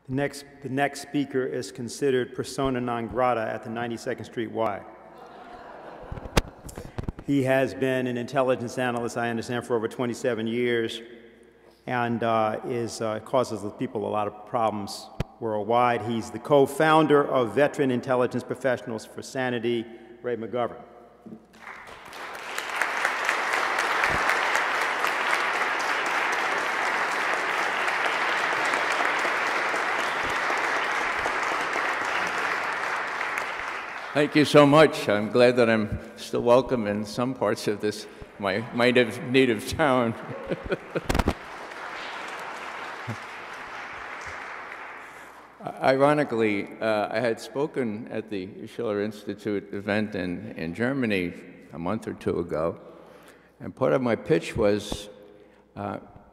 The next speaker is considered persona non grata at the 92nd Street Y. He has been an intelligence analyst, I understand, for over 27 years, and causes the people a lot of problems worldwide. He's the co-founder of Veteran Intelligence Professionals for Sanity, Ray McGovern. Thank you so much. I'm glad that I'm still welcome in some parts of this, my native town. Ironically, I had spoken at the Schiller Institute event in Germany a month or two ago, and part of my pitch was,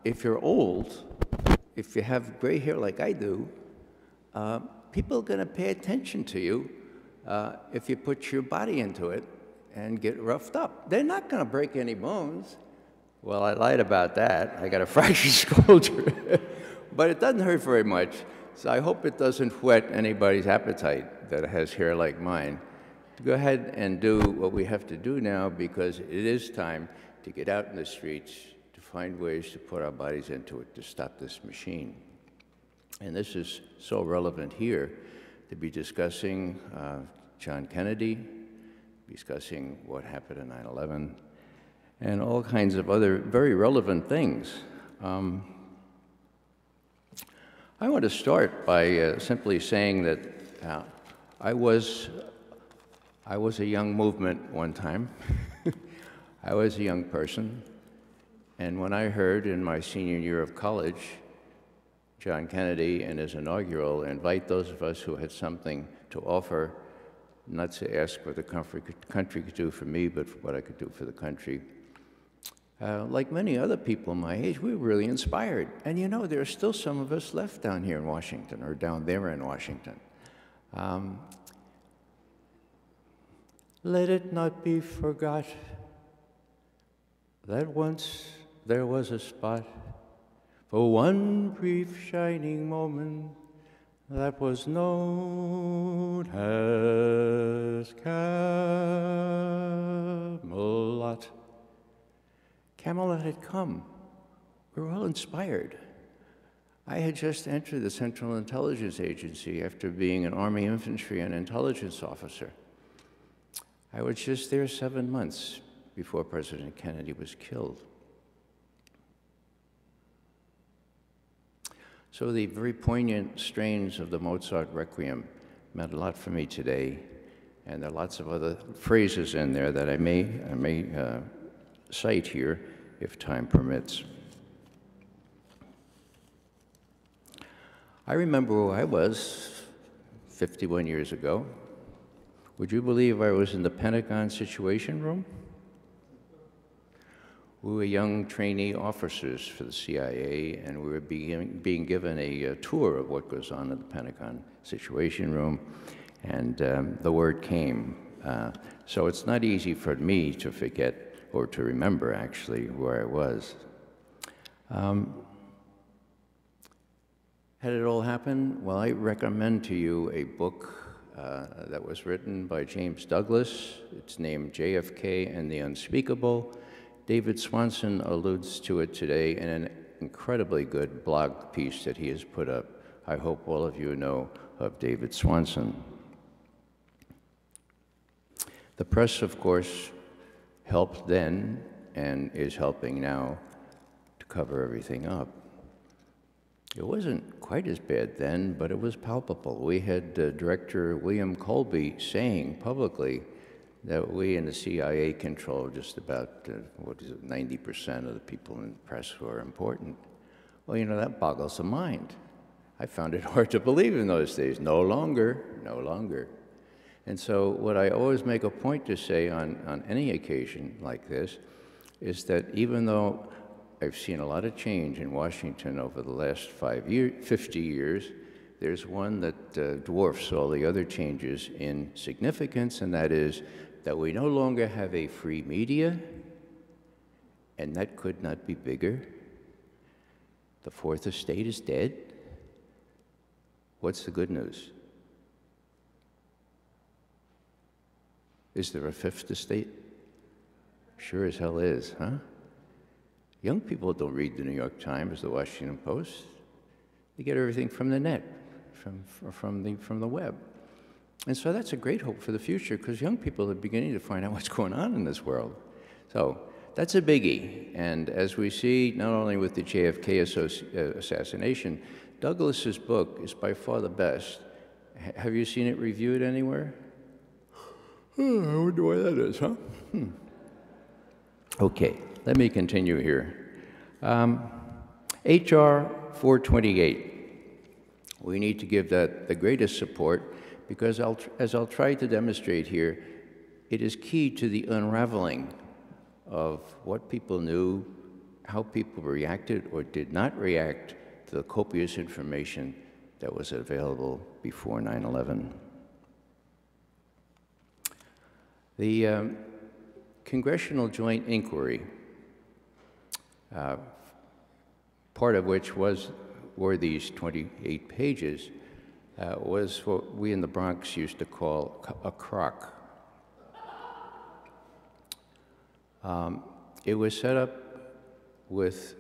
if you're old, if you have gray hair like I do, people are going to pay attention to you if you put your body into it and get roughed up. They're not going to break any bones. Well, I lied about that. I got a fractured shoulder. But it doesn't hurt very much. So I hope it doesn't whet anybody's appetite that has hair like mine. Go ahead and do what we have to do now, because it is time to get out in the streets, to find ways to put our bodies into it, to stop this machine. And this is so relevant here, to be discussing John Kennedy, discussing what happened in 9/11, and all kinds of other very relevant things. I want to start by simply saying that I was a young movement one time. I was a young person, and when I heard in my senior year of college John Kennedy in his inaugural invite those of us who had something to offer, not to ask what the country could do for me, but for what I could do for the country. Like many other people my age, we were really inspired. And you know, there are still some of us left down here in Washington, or down there in Washington. Let it not be forgot that once there was a spot for one brief shining moment that was known as Camelot. Camelot had come. We were all inspired. I had just entered the Central Intelligence Agency after being an Army infantry and intelligence officer. I was just there 7 months before President Kennedy was killed. So the very poignant strains of the Mozart Requiem meant a lot for me today, and there are lots of other phrases in there that I may cite here if time permits. I remember where I was 51 years ago. Would you believe I was in the Pentagon Situation Room? We were young trainee officers for the CIA, and we were being given a tour of what goes on in the Pentagon Situation Room, and the word came. So it's not easy for me to forget, or to remember, actually, where I was. Had it all happened? Well, I recommend to you a book that was written by James Douglas. It's named JFK and the Unspeakable. David Swanson alludes to it today in an incredibly good blog piece that he has put up. I hope all of you know of David Swanson. The press, of course, helped then and is helping now to cover everything up. It wasn't quite as bad then, but it was palpable. We had Director William Colby saying publicly that we in the CIA control just about, 90% of the people in the press who are important. Well, you know, that boggles the mind. I found it hard to believe in those days. No longer, no longer. And so what I always make a point to say on any occasion like this is that even though I've seen a lot of change in Washington over the last 50 years, there's one that dwarfs all the other changes in significance, and that is that we no longer have a free media, and that could not be bigger. The Fourth Estate is dead. What's the good news? Is there a fifth estate? Sure as hell is, huh? Young people don't read the New York Times, the Washington Post. They get everything from the net, from the web. And so that's a great hope for the future, because young people are beginning to find out what's going on in this world. So that's a biggie. And as we see, not only with the JFK assassination, Douglas's book is by far the best. Have you seen it reviewed anywhere? I wonder why that is, huh? Okay, let me continue here. H.R. 428. We need to give that the greatest support, because as I'll try to demonstrate here, it is key to the unraveling of what people knew, how people reacted or did not react to the copious information that was available before 9/11. The Congressional Joint Inquiry, part of which were these 28 pages, was what we in the Bronx used to call a crock. It was set up with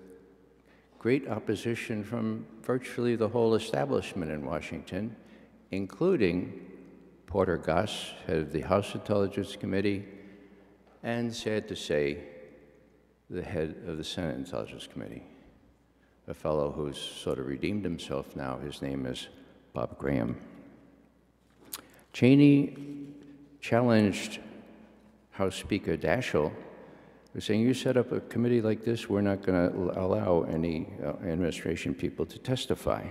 great opposition from virtually the whole establishment in Washington, including Porter Goss, head of the House Intelligence Committee, and, sad to say, the head of the Senate Intelligence Committee, a fellow who's sort of redeemed himself now. His name is Bob Graham. Cheney challenged House Speaker Daschle, was saying, you set up a committee like this, we're not going to allow any administration people to testify.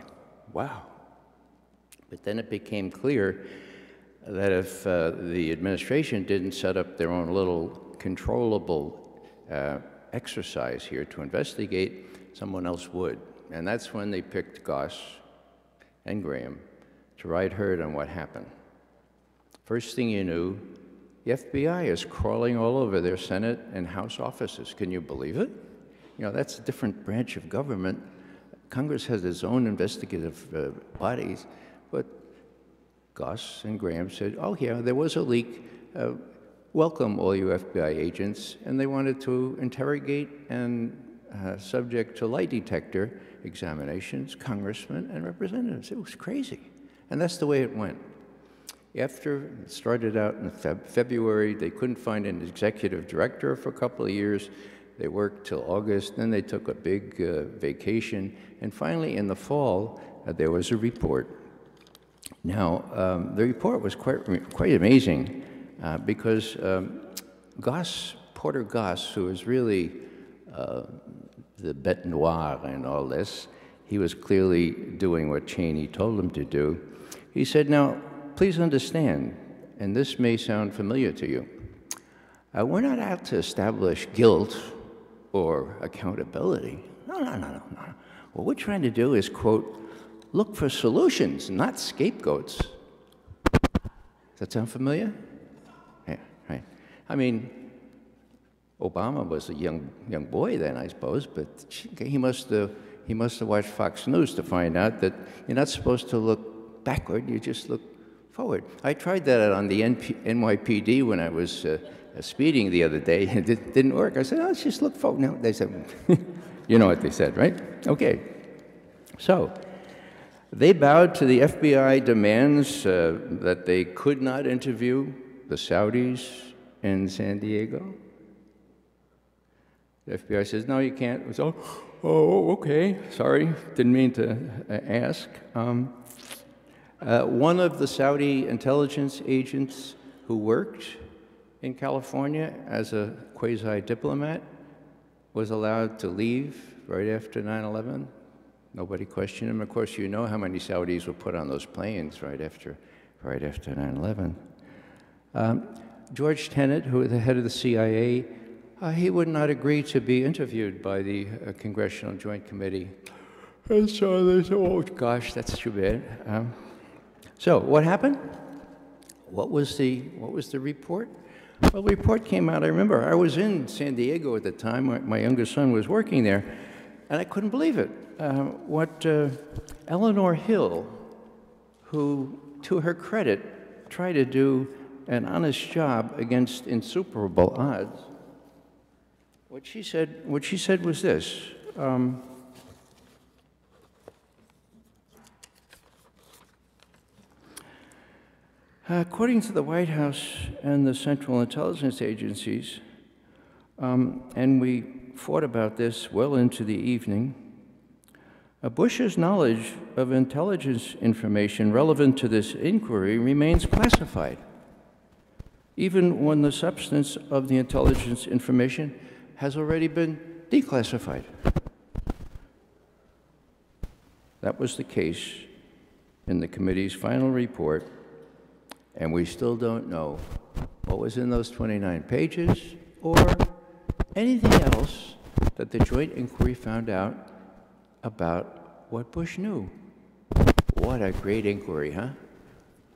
Wow. But then it became clear that if the administration didn't set up their own little controllable exercise here to investigate, someone else would. And that's when they picked Goss and Graham to ride herd on what happened. First thing you knew, the FBI is crawling all over their Senate and House offices. Can you believe it? You know, that's a different branch of government. Congress has its own investigative bodies, but Goss and Graham said, oh yeah, there was a leak. Welcome all you FBI agents. And they wanted to interrogate and subject to lie detector examinations, congressmen and representatives. It was crazy. And that's the way it went. After it started out in February, they couldn't find an executive director for a couple of years. They worked till August, then they took a big vacation, and finally in the fall, there was a report. Now, the report was quite amazing because Porter Goss, who was really the bête noire in all this, he was clearly doing what Cheney told him to do. He said, now, please understand, and this may sound familiar to you, we're not out to establish guilt or accountability. No. What we're trying to do is, quote, look for solutions, not scapegoats. Does that sound familiar? Yeah, right. I mean, Obama was a young boy then, I suppose, but he must have watched Fox News to find out that you're not supposed to look backward, you just look forward. I tried that on the NYPD when I was speeding the other day, and it didn't work. I said, oh, let's just look forward. No, they said, you know what they said, right? Okay. So they bowed to the FBI demands that they could not interview the Saudis in San Diego. The FBI says, no, you can't. It was, oh, okay, sorry, didn't mean to ask. One of the Saudi intelligence agents who worked in California as a quasi-diplomat was allowed to leave right after 9/11. Nobody questioned him. Of course, you know how many Saudis were put on those planes right after 9/11. George Tenet, who was the head of the CIA, he would not agree to be interviewed by the Congressional Joint Committee. And so they said, oh, gosh, that's too bad. So what happened? What was the report? Well, the report came out. I remember I was in San Diego at the time. My youngest son was working there, and I couldn't believe it. What Eleanor Hill, who, to her credit, tried to do an honest job against insuperable odds. What she said was this. According to the White House and the Central Intelligence Agencies, and we fought about this well into the evening, Bush's knowledge of intelligence information relevant to this inquiry remains classified, even when the substance of the intelligence information has already been declassified. That was the case in the committee's final report, and we still don't know what was in those 29 pages or anything else that the joint inquiry found out about what Bush knew. What a great inquiry, huh?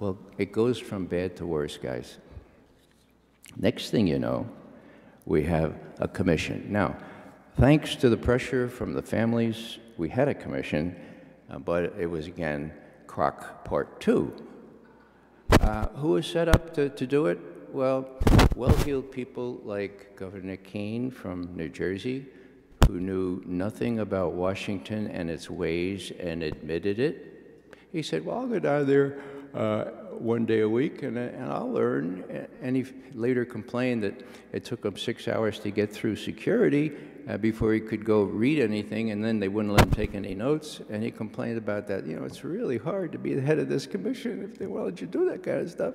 Well, it goes from bad to worse, guys. Next thing you know, we have a commission. Now, thanks to the pressure from the families, we had a commission, but it was, again, Crock Part 2. Who was set up to do it? Well, well-heeled people like Governor Keane from New Jersey, who knew nothing about Washington and its ways and admitted it. He said, well, I'll go down there one day a week and I'll learn. And he later complained that it took him 6 hours to get through security before he could go read anything, and then they wouldn't let him take any notes. And he complained about that. You know, it's really hard to be the head of this commission if they won't let you do that kind of stuff.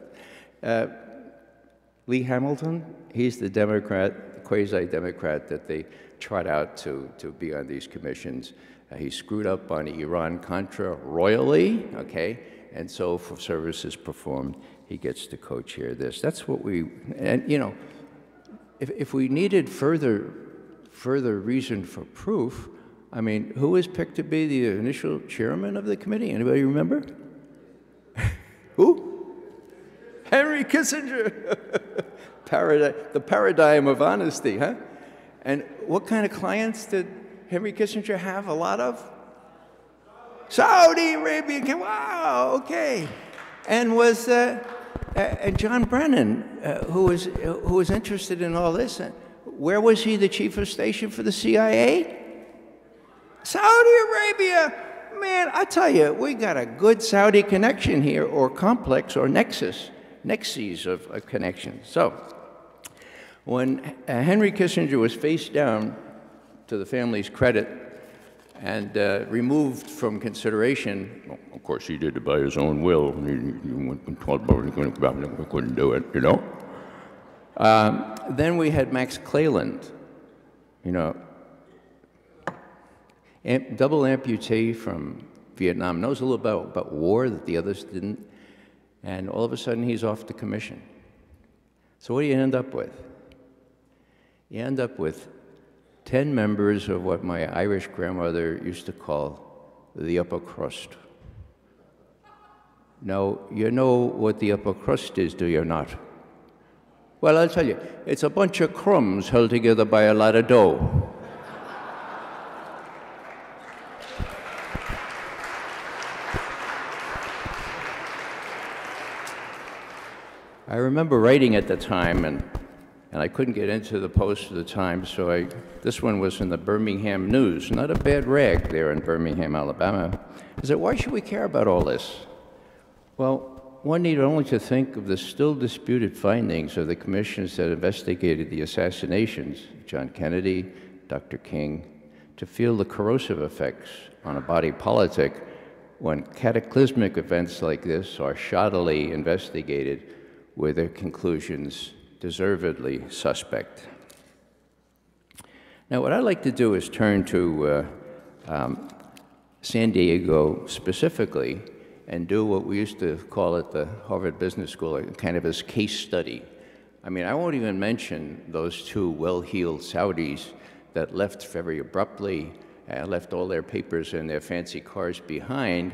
Lee Hamilton, he's the Democrat, quasi-Democrat that they trot out to be on these commissions. He screwed up on Iran-Contra royally, okay? And so for services performed, he gets to co-chair this. That's what we, and you know, if we needed further reason for proof, I mean, who was picked to be the initial chairman of the committee? Anybody remember? Who? Henry Kissinger. The paradigm of honesty, huh? And what kind of clients did Henry Kissinger have a lot of? Saudi Arabia. Wow, okay. And was and John Brennan, who was interested in all this. Where was he the chief of station for the CIA? Saudi Arabia. Man, I tell you, we got a good Saudi connection here, or complex, or nexes of connections. So, when Henry Kissinger was face down, to the family's credit, and removed from consideration, well, of course he did it by his own will, he couldn't do it, you know? Then we had Max Cleland, you know, double amputee from Vietnam, knows a little about war that the others didn't, and all of a sudden he's off the commission. So what do you end up with? You end up with 10 members of what my Irish grandmother used to call the upper crust. Now, you know what the upper crust is, do you not? Well, I'll tell you, it's a bunch of crumbs held together by a lot of dough. I remember writing at the time, and I couldn't get into the Post at the time, so this one was in the Birmingham News, not a bad rag there in Birmingham, Alabama. I said, why should we care about all this? Well, one need only to think of the still disputed findings of the commissions that investigated the assassinations of John Kennedy, Dr. King, to feel the corrosive effects on a body politic when cataclysmic events like this are shoddily investigated with their conclusions deservedly suspect. Now, what I'd like to do is turn to San Diego specifically and do what we used to call at the Harvard Business School kind of as case study. I mean, I won't even mention those two well-heeled Saudis that left very abruptly, left all their papers and their fancy cars behind,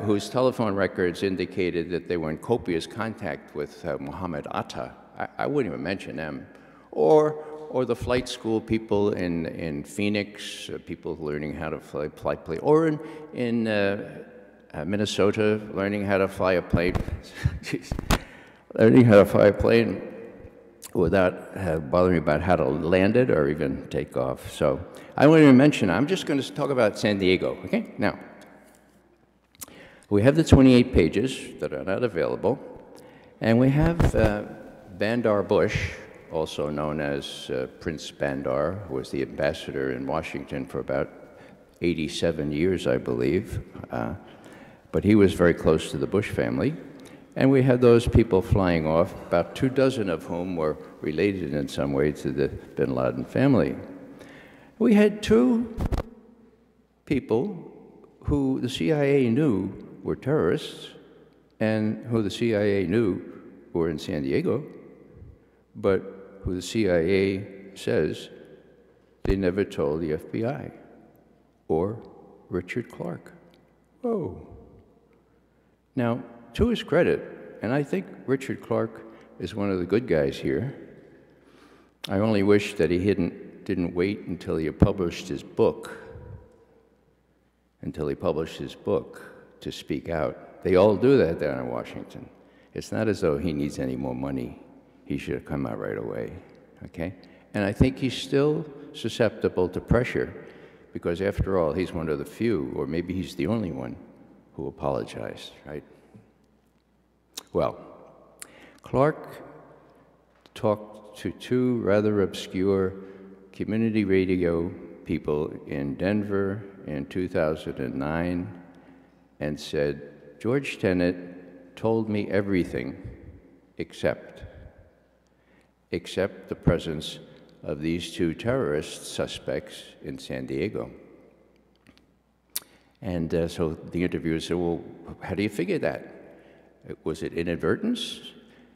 whose telephone records indicated that they were in copious contact with Mohammed Atta. I wouldn't even mention them. Or the flight school people in Phoenix, people learning how to fly, or in Minnesota, learning how to fly a plane. Jeez. Learning how to fly a plane without bothering about how to land it or even take off. So I won't even mention, I'm just going to talk about San Diego, okay? Now, we have the 28 pages that are not available, and we have Bandar Bush, also known as Prince Bandar, who was the ambassador in Washington for about 87 years, I believe. But he was very close to the Bush family. And we had those people flying off, about 24 of whom were related in some way to the bin Laden family. We had 2 people who the CIA knew were terrorists and who the CIA knew were in San Diego, but who the CIA says they never told the FBI or Richard Clarke. Whoa. Now, to his credit, and I think Richard Clarke is one of the good guys here, I only wish that he didn't wait until he had published his book, to speak out. They all do that down in Washington. It's not as though he needs any more money. He should have come out right away, okay? And I think he's still susceptible to pressure because, after all, he's one of the few, or maybe he's the only one, who apologized, right? Well, Clarke talked to 2 rather obscure community radio people in Denver in 2009 and said, George Tenet told me everything except the presence of these 2 terrorist suspects in San Diego. And so the interviewer said, well, how do you figure that? Was it inadvertence?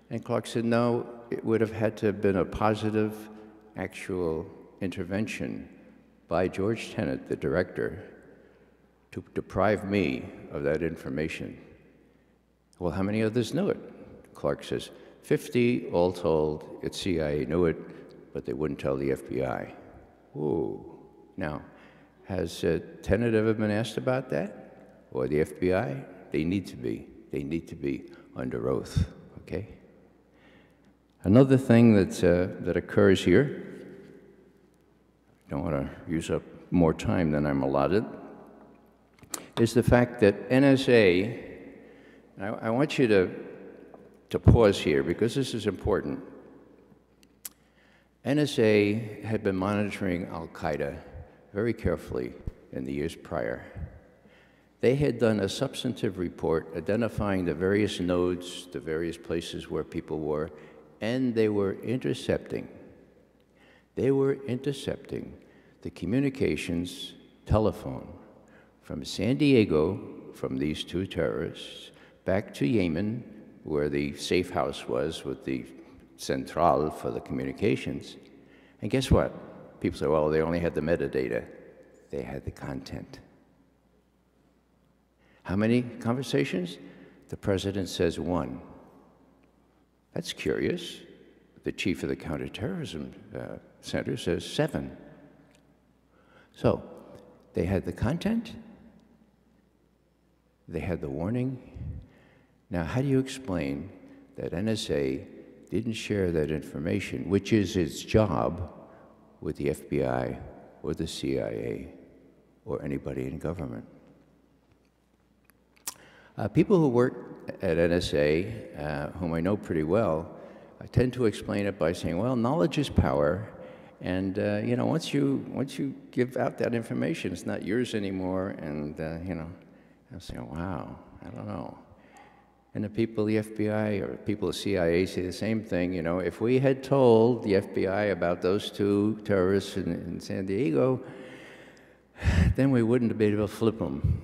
And Clarke said, no, it would have had to have been a positive, actual intervention by George Tenet, the director, to deprive me of that information. Well, how many others knew it? Clarke says, 50 all told. The CIA knew it, but they wouldn't tell the FBI. Whoa. Now, has Tenet ever been asked about that? Or the FBI? They need to be. They need to be under oath, okay? Another thing that occurs here, I don't want to use up more time than I'm allotted, is the fact that NSA, I want you to pause here because this is important. NSA had been monitoring Al-Qaeda very carefully in the years prior. They had done a substantive report identifying the various nodes, the various places where people were, and they were intercepting. They were intercepting the communications telephone from San Diego, from these 2 terrorists, back to Yemen, where the safe house was with the central for the communications. And guess what? People say, well, they only had the metadata. They had the content. How many conversations? The president says 1. That's curious. The chief of the counterterrorism center says 7. So they had the content, they had the warning. Now, how do you explain that NSA didn't share that information, which is its job, with the FBI or the CIA or anybody in government? People who work at NSA, whom I know pretty well, tend to explain it by saying, well, knowledge is power, and you know, once you give out that information, it's not yours anymore, and you know, I say, wow, I don't know. And the people of the FBI or people of the CIA say the same thing. You know, if we had told the FBI about those 2 terrorists in San Diego, then we wouldn't have been able to flip them.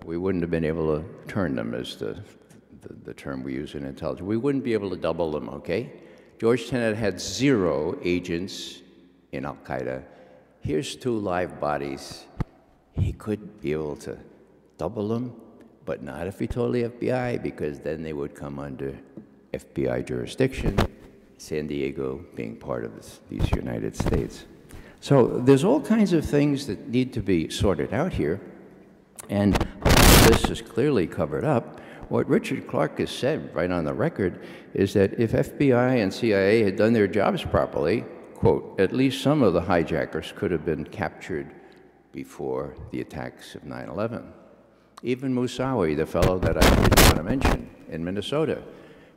We wouldn't have been able to turn them, as the term we use in intelligence. We wouldn't be able to double them, okay? George Tenet had 0 agents in Al-Qaeda. Here's 2 live bodies. He could be able to double them, but not if he told the FBI, because then they would come under FBI jurisdiction, San Diego being part of these United States. So there's all kinds of things that need to be sorted out here, and this is clearly covered up. What Richard Clarke has said right on the record is that if FBI and CIA had done their jobs properly, quote, at least some of the hijackers could have been captured before the attacks of 9/11. Even Moussaoui, the fellow that I didn't want to mention in Minnesota,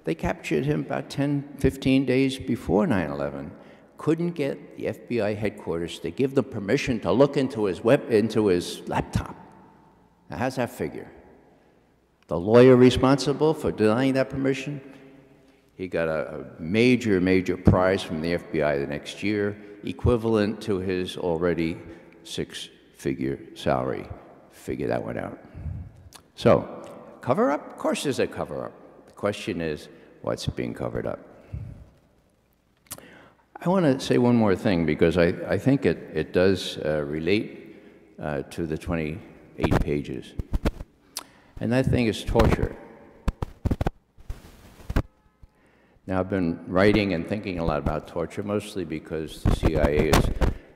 they captured him about 10, 15 days before 9/11. Couldn't get the FBI headquarters to give them permission to look into his laptop. Now, how's that figure? The lawyer responsible for denying that permission, he got a major, major prize from the FBI the next year, equivalent to his already six-figure salary. Figure that one out. So, cover-up? Of course there's a cover-up. The question is, what's being covered up? I want to say one more thing, because I think it does relate to the 28 pages. And that thing is torture. Now, I've been writing and thinking a lot about torture, mostly because the CIA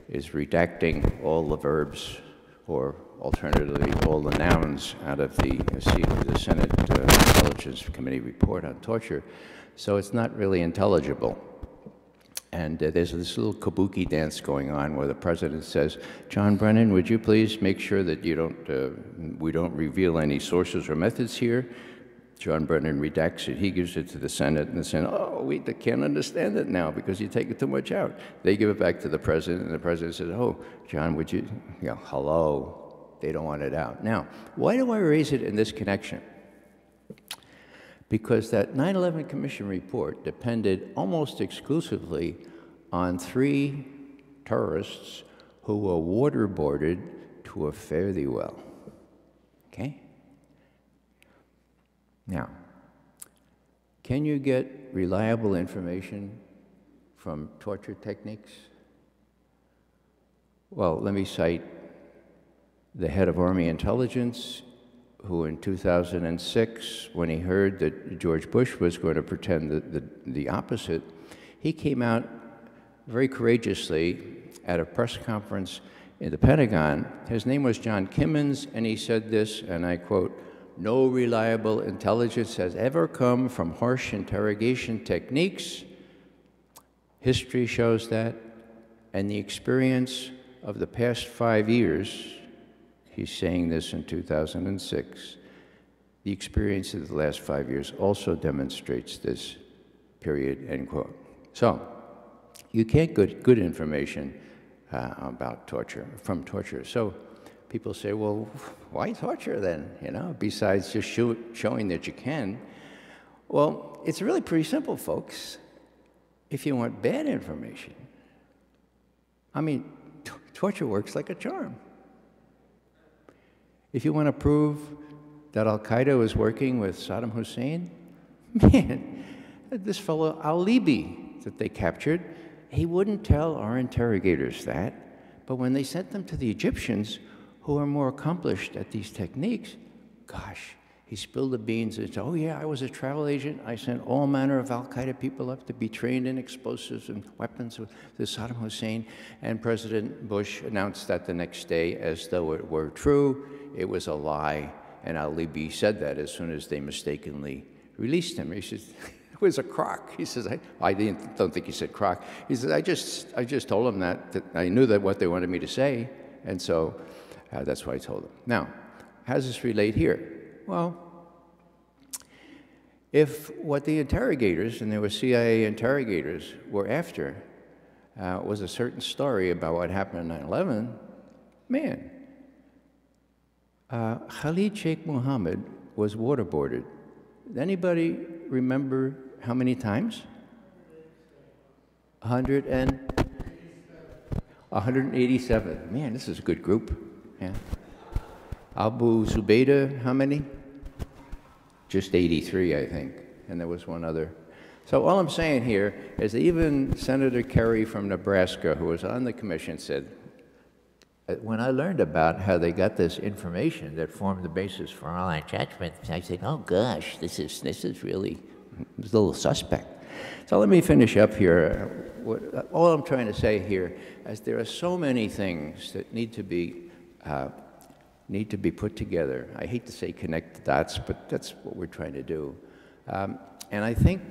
is redacting all the verbs, or alternatively, all the nouns out of the Senate Intelligence Committee report on torture. So it's not really intelligible. And there's this little kabuki dance going on where the president says, John Brennan, would you please make sure that we don't reveal any sources or methods here? John Brennan redacts it. He gives it to the Senate, and the Senate, oh, they can't understand it now because you're taking too much out. They give it back to the president, and the president says, oh, John, would you, hello. They don't want it out. Now, why do I raise it in this connection? Because that 9/11 Commission report depended almost exclusively on 3 terrorists who were waterboarded to a fare-thee-well. Okay? Now, can you get reliable information from torture techniques? Well, let me cite the head of Army Intelligence, who in 2006, when he heard that George Bush was going to pretend the opposite, he came out very courageously at a press conference in the Pentagon. His name was John Kimmons, and he said this, and I quote, "No reliable intelligence has ever come from harsh interrogation techniques. History shows that, and the experience of the past 5 years," he's saying this in 2006, "the experience of the last 5 years also demonstrates this, period," end quote. So, you can't get good information about torture, from torture. So, people say, well, why torture then, besides just showing that you can? Well, it's really pretty simple, folks. If you want bad information, I mean, torture works like a charm. If you want to prove that Al-Qaeda was working with Saddam Hussein, man, this fellow al-Libi that they captured, he wouldn't tell our interrogators that, but when they sent them to the Egyptians, who are more accomplished at these techniques, gosh, he spilled the beans and said, oh yeah, I was a travel agent. I sent all manner of Al-Qaeda people up to be trained in explosives and weapons with Saddam Hussein. And President Bush announced that the next day as though it were true. It was a lie. And al-Libi said that as soon as they mistakenly released him. He says, it was a crock. He says, I don't think he said crock. He says, I just told him that I knew that what they wanted me to say. And so that's what I told them. Now, how does this relate here? Well, if what the interrogators, and there were CIA interrogators, were after was a certain story about what happened on 9/11, man, Khalid Sheikh Mohammed was waterboarded. Anybody remember how many times? 187. Man, this is a good group. Yeah. Abu Zubaydah, how many? Just 83, I think, and there was one other. So all I'm saying here is that even Senator Kerry from Nebraska, who was on the commission, said, when I learned about how they got this information that formed the basis for all our judgments, I said, oh gosh, this is really a little suspect. So let me finish up here. All I'm trying to say here is there are so many things that need to be need to be put together. I hate to say connect the dots, but that's what we're trying to do. And I think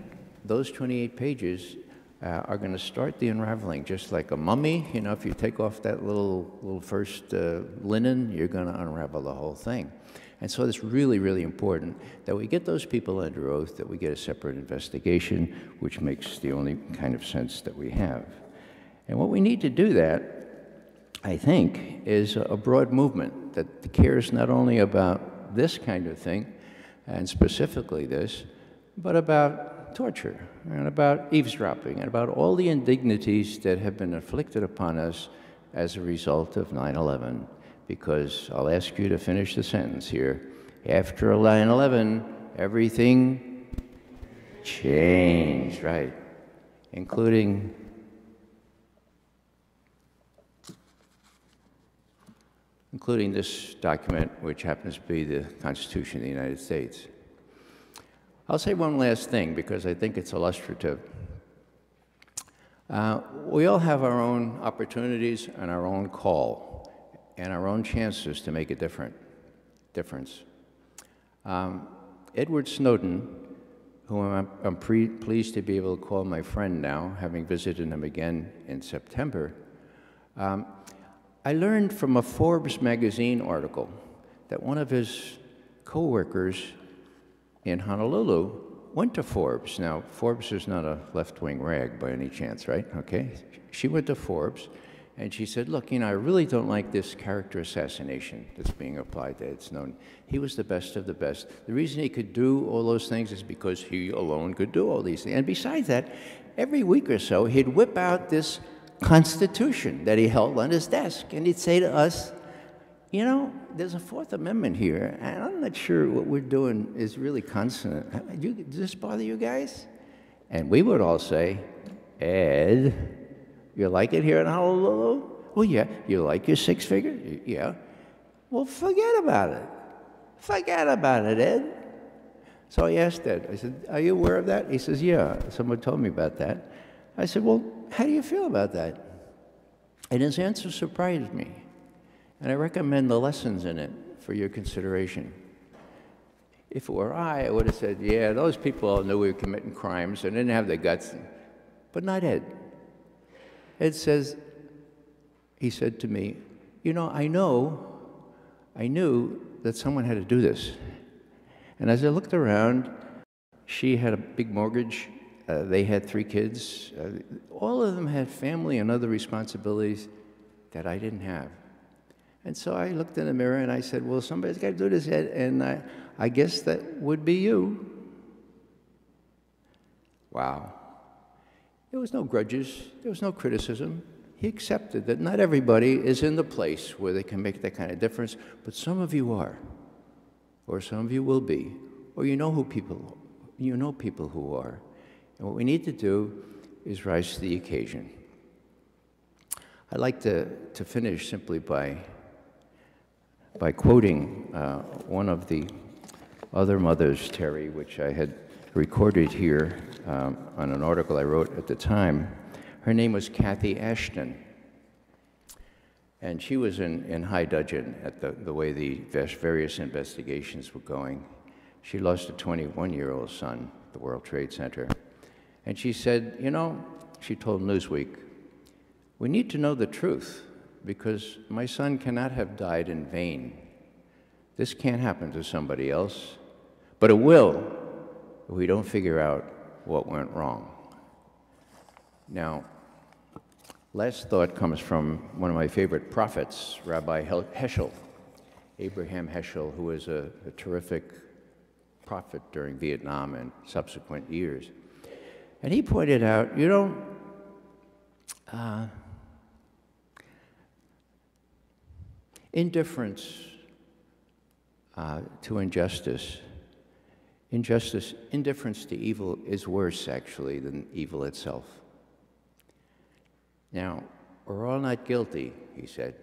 those 28 pages are going to start the unraveling, just like a mummy. You know, if you take off that little first linen, you're going to unravel the whole thing. And so it's really, really important that we get those people under oath, that we get a separate investigation, which makes the only kind of sense that we have. And what we need to do that, I think, is a broad movement that cares not only about this kind of thing, and specifically this, but about torture, and about eavesdropping, and about all the indignities that have been inflicted upon us as a result of 9/11. Because I'll ask you to finish the sentence here. After 9/11, everything changed, right? Including this document, which happens to be the Constitution of the United States. I'll say one last thing, because I think it's illustrative. We all have our own opportunities and our own call, and our own chances to make a difference. Edward Snowden, whom I'm pleased to be able to call my friend now, having visited him again in September, I learned from a Forbes magazine article that one of his co-workers in Honolulu went to Forbes. Now, Forbes is not a left-wing rag by any chance, right? Okay. She went to Forbes, and she said, look, you know, I really don't like this character assassination that's being applied to Ed Snowden. He was the best of the best. The reason he could do all those things is because he alone could do all these things. And besides that, every week or so, he'd whip out this Constitution that he held on his desk, and he'd say to us, you know, there's a Fourth Amendment here, and I'm not sure what we're doing is really consonant. Does this bother you guys? And we would all say, Ed, you like it here in Honolulu? Well, yeah. You like your six-figure? Yeah. Well, forget about it. Forget about it, Ed. So I asked Ed, I said, are you aware of that? He says, yeah, someone told me about that. I said, well, how do you feel about that? And his answer surprised me. And I recommend the lessons in it for your consideration. If it were I would have said, yeah, those people all knew we were committing crimes and didn't have the guts. But not Ed. Ed says, he said to me, you know, I knew that someone had to do this. And as I looked around, she had a big mortgage. They had 3 kids. All of them had family and other responsibilities that I didn't have. And so I looked in the mirror and I said, well, somebody's got to do this, Ed, and I guess that would be you. Wow. There was no grudges. There was no criticism. He accepted that not everybody is in the place where they can make that kind of difference, but some of you are, or some of you will be, or you know people who are. And what we need to do is rise to the occasion. I'd like to finish simply by quoting one of the other mothers, Terry, which I had recorded here on an article I wrote at the time. Her name was Kathy Ashton, and she was in high dudgeon at the way the various investigations were going. She lost a 21-year-old son at the World Trade Center, and she said, you know, she told Newsweek, we need to know the truth because my son cannot have died in vain. This can't happen to somebody else, but it will if we don't figure out what went wrong. Now, last thought comes from one of my favorite prophets, Rabbi Heschel, Abraham Heschel, who was a terrific prophet during Vietnam and subsequent years. And he pointed out, you know, indifference to injustice, indifference to evil is worse, actually, than evil itself. Now, we're all not guilty, he said,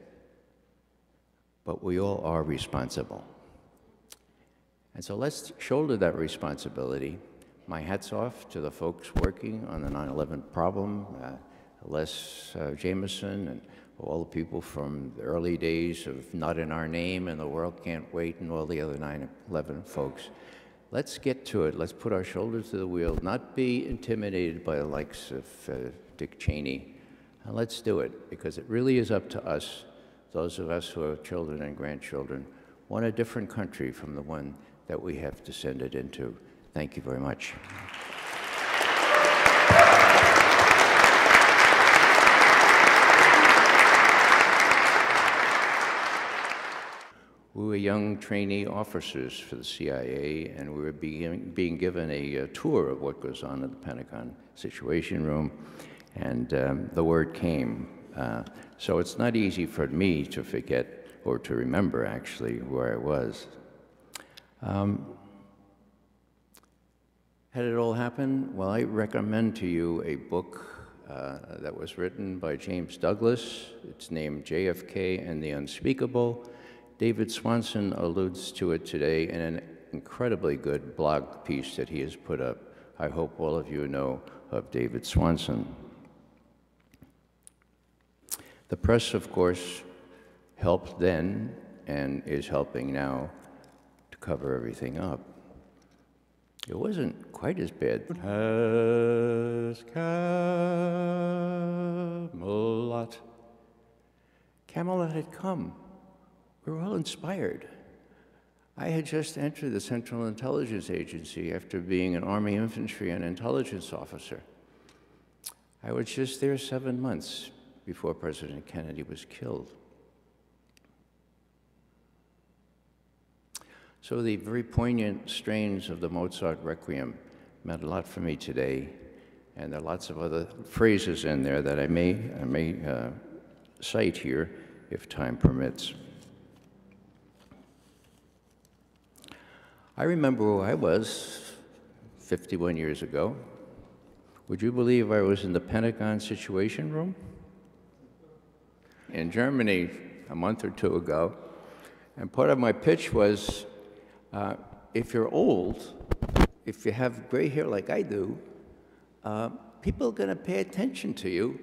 but we all are responsible. And so let's shoulder that responsibility. My hat's off to the folks working on the 9/11 problem, Les Jameson and all the people from the early days of Not in Our Name and The World Can't Wait and all the other 9/11 folks. Let's get to it. Let's put our shoulders to the wheel, not be intimidated by the likes of Dick Cheney. And let's do it, because it really is up to us, those of us who are children and grandchildren, want a different country from the one that we have descended into. Thank you very much. We were young trainee officers for the CIA, and we were being given a tour of what goes on in the Pentagon Situation Room, and the word came. So it's not easy for me to forget, or to remember, actually, where I was. How did it all happen? Well, I recommend to you a book that was written by James Douglas. It's named JFK and the Unspeakable. David Swanson alludes to it today in an incredibly good blog piece that he has put up. I hope all of you know of David Swanson. The press, of course, helped then and is helping now to cover everything up. It wasn't quite as bad. Has Camelot. Camelot had come. We were all inspired. I had just entered the Central Intelligence Agency after being an Army infantry and intelligence officer. I was just there 7 months before President Kennedy was killed. So the very poignant strains of the Mozart Requiem meant a lot for me today, and there are lots of other phrases in there that I may cite here if time permits. I remember where I was 51 years ago. Would you believe I was in the Pentagon Situation Room? In Germany a month or two ago, and part of my pitch was, if you're old, if you have gray hair like I do, people are going to pay attention to you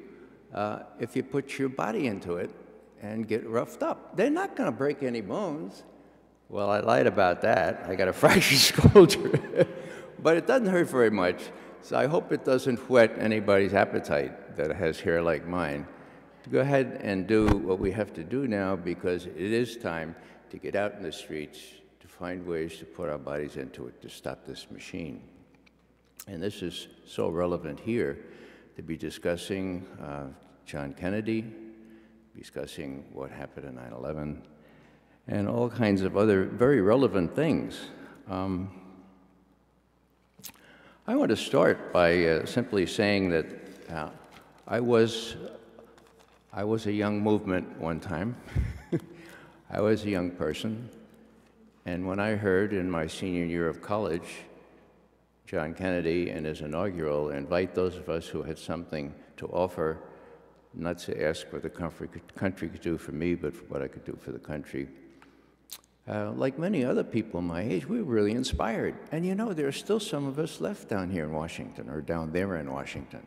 if you put your body into it and get roughed up. They're not going to break any bones. Well, I lied about that. I got a fractured shoulder, but it doesn't hurt very much. So I hope it doesn't whet anybody's appetite that has hair like mine. Go ahead and do what we have to do now, because it is time to get out in the streets, to find ways to put our bodies into it, to stop this machine. And this is so relevant here to be discussing John Kennedy, discussing what happened in 9/11, and all kinds of other very relevant things. I want to start by simply saying that I was a young movement one time. I was a young person, and when I heard in my senior year of college John Kennedy in his inaugural invite those of us who had something to offer, not to ask what the country could do for me, but what I could do for the country, like many other people my age, we were really inspired. And you know, there are still some of us left down here in Washington, or down there in Washington.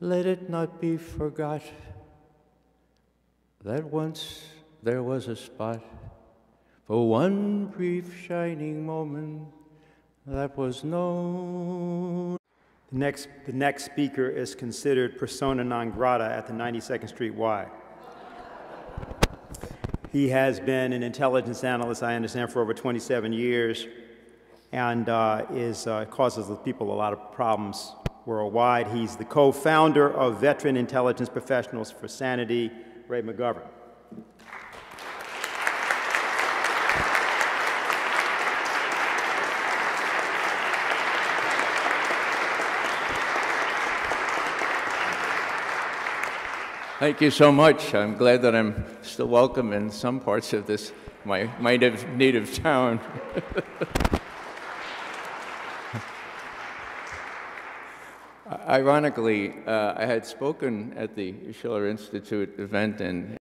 Let it not be forgot that once there was a spot for one brief shining moment that was known. The next speaker is considered persona non grata at the 92nd Street Y. He has been an intelligence analyst, I understand, for over 27 years, and causes the people a lot of problems worldwide. He's the co-founder of Veteran Intelligence Professionals for Sanity, Ray McGovern. Thank you so much. I'm glad that I'm still welcome in some parts of this, my native town. Ironically, I had spoken at the Schiller Institute event in